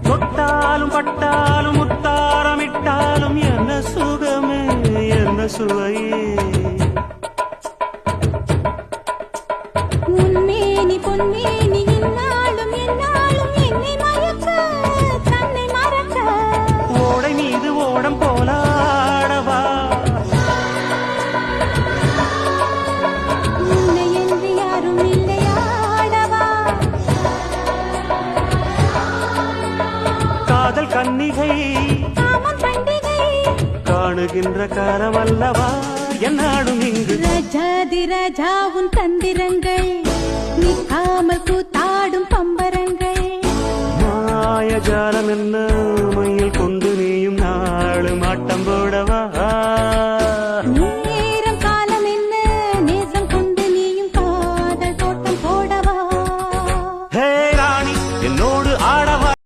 தொட்டாலும் பட்டாலும் முத்தாரமிட்டாலும் என்ன சுகமே என்ன சுவையே உன்மேனி பொன்மேனி என்னாலும் என்னாலும் என்னை மயக்க தன்னை மறக்க ஓடை மீது ஓடம் போலாடவா உன்னை என்று யாரும் இல்லையாடவா காதல் கன்னிகை காமம் பண்டிகை காணுகின்ற காலமல்லவா என்னாடும் இங்கு ரஜாதி ராஜா உன் தந்திரங்கள் நிற்காமல் கூத்தாடும் பம்பரங்கள் மாயஜாலம் என்ன